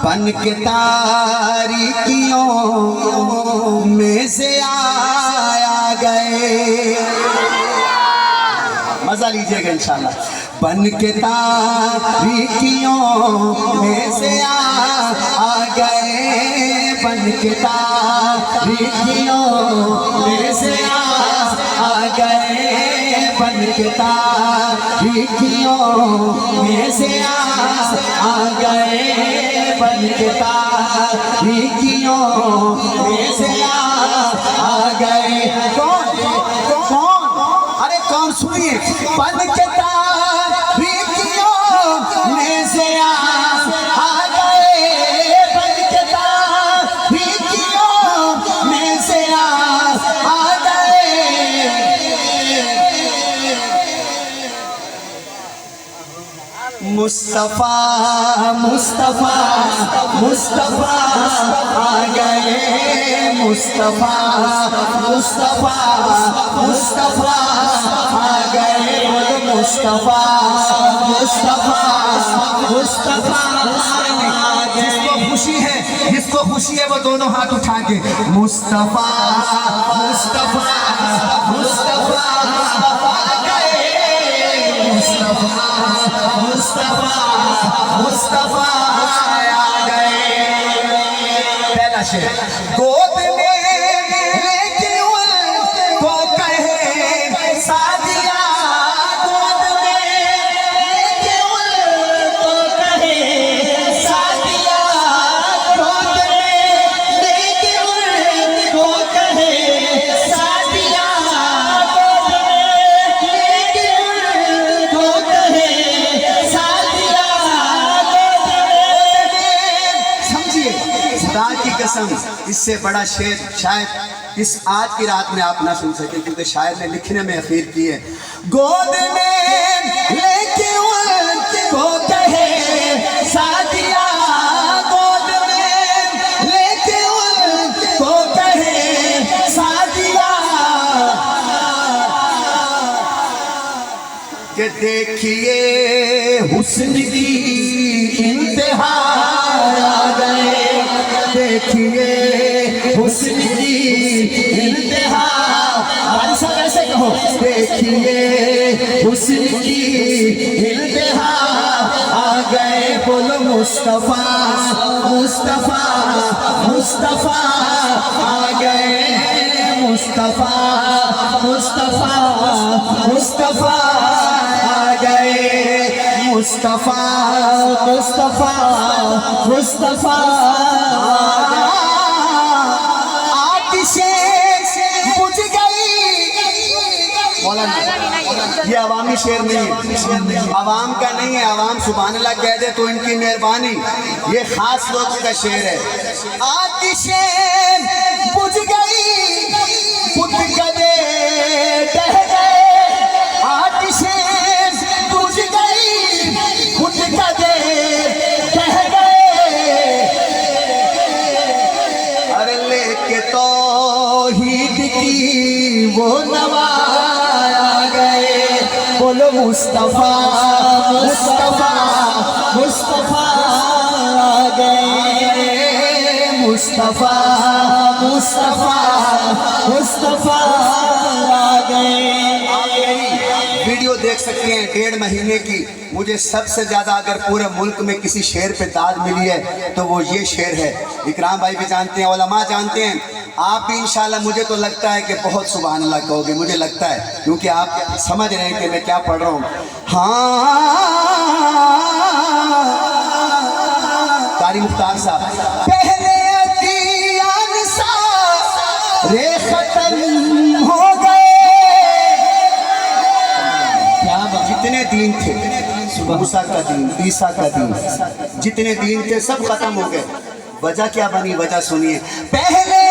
बन के तारीकियों में से आया गए। मजा लीजिएगा इंशाल्लाह। बन के तारीकियों में से आ गए, बन के तारीकियों में से आ गए, बन के तारीकियों में से आ गए, बन के तारीकियों में से आ गए। कौन कौन? अरे कौन? सुनिए। बन के तारीकियों में से आ गए, बन के तारीकियों में से आ गए। मुस्तफा मुस्तफा मुस्तफा आ गए, मुस्तफा मुस्तफा मुस्तफा आ गए, मुस्तफा मुस्तफा मुस्तफा आ गए। जिसको खुशी है, जिसको खुशी है वो दोनों हाथ उठा के मुस्तफा मुस्तफा मुस्तफा आ गए, मुस्तफा मुस्तफा मुस्तफा आ गए। पहला शेर। गोद में लेके उनको कहे सादिया, गोद में लेके उनको कहे सादिया, गोद में लेके उनको कहे सादिया, गोद में लेके उनको कहे सादिया, समझिए खुदा की कसम, इससे बड़ा शेर शायद इस आज की रात में आप ना सुन सके, क्योंकि शायर ने लिखने में अखीर की है। गोद में लेके उनको कहे सादिया, गोद में लेके उनको कहे सादिया, कि देखिए हुस्न की इंतहा आ गए, देखिए हुस्न की इंतहा। हमारे साथ ऐसे कहो, देखिए हुस्न की इंतहा आ गए। बोलो मुस्तफा मुस्तफा मुस्तफा आ गए, मुस्तफा मुस्तफा मुस्तफा आ गए, मुस्तफा मुस्तफा मुस्तफा। ये अवामी शेर नहीं है, अवाम का नहीं है। अवाम सुभान अल्लाह कह दे तो इनकी मेहरबानी, ये खास लोगों का शेर है। आतिशें बुझ गई, बुझ गए ढह गए, आतिशें बुझ गई, बुझ गए ढह गए। अरे लेके तौहीद की वो नवा बोलो मुस्तफा मुस्तफा मुस्तफा आ गए, मुस्तफा मुस्तफा मुस्तफा आ गए। वीडियो देख सकते हैं 1.5 महीने की। मुझे सबसे ज़्यादा अगर पूरे मुल्क में किसी शेर पे दाद मिली है तो वो ये शेर है। इकराम भाई भी जानते हैं, उलमा जानते हैं, आप भी इंशाल्लाह। मुझे तो लगता है कि बहुत सुभान अल्लाह कहोगे, मुझे लगता है, क्योंकि आप समझ रहे हैं कि मैं क्या पढ़ रहा हूँ। हाँ कारी मुख्तार साहब, पहले अतियान सारे खत्म हो गए। क्या जितने दीन थे, मूसा का दीन, ईसा का दीन, जितने दीन थे सब खत्म हो गए। वजह क्या बनी? वजह सुनिए। पहले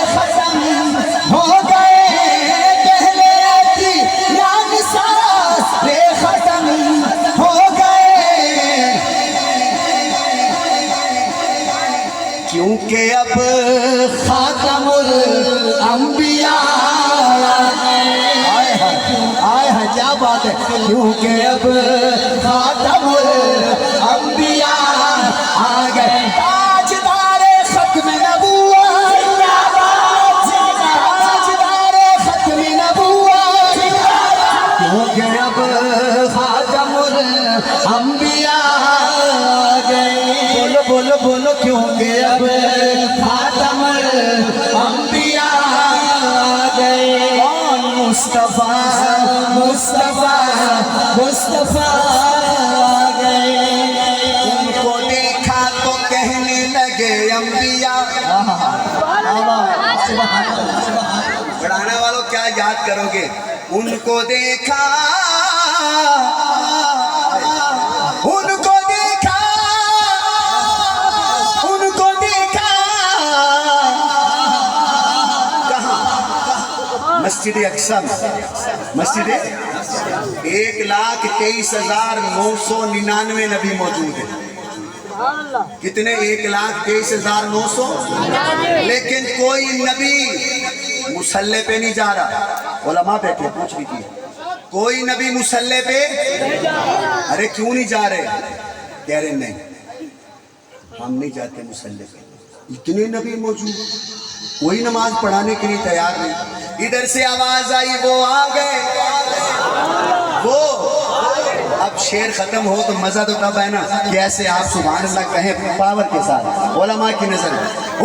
खत्म हो गए, पहले खत्म हो गए, क्योंकि अब खातमुल अंबिया आए हैं। क्या बात है? क्योंकि अब खातमुल अंबिया आ गए। बोलो बोलो बोलो क्योंकि अब खातमुल अंबिया आ गए। कौन मुस्तफा मुस्तफा मुस्तफा आ गए। उनको देखा तो कहने लगे अंबिया। पढ़ाने वालों क्या याद करोगे। उनको देखा उनको देखा उनको देखा कहाँ मस्जिद अक्सा मस्जिद 1,23,999 नबी मौजूद है। कितने 1,23,900। लेकिन कोई नबी मुसल्ले पे नहीं जा रहा। उलमा बैठे पूछ लीजिए कोई नबी मुसल्ले पे। अरे क्यों नहीं जा रहे। कह रहे नहीं हम नहीं जाते मुसल्ले पे। इतने नबी मौजूद कोई नमाज पढ़ाने के लिए तैयार नहीं। इधर से आवाज आई वो आ गए। वो अब शेर खत्म हो तो मजा तो तब है ना कि ऐसे आप सुभान अल्लाह कहें पावर के साथ उलमा की नजर में।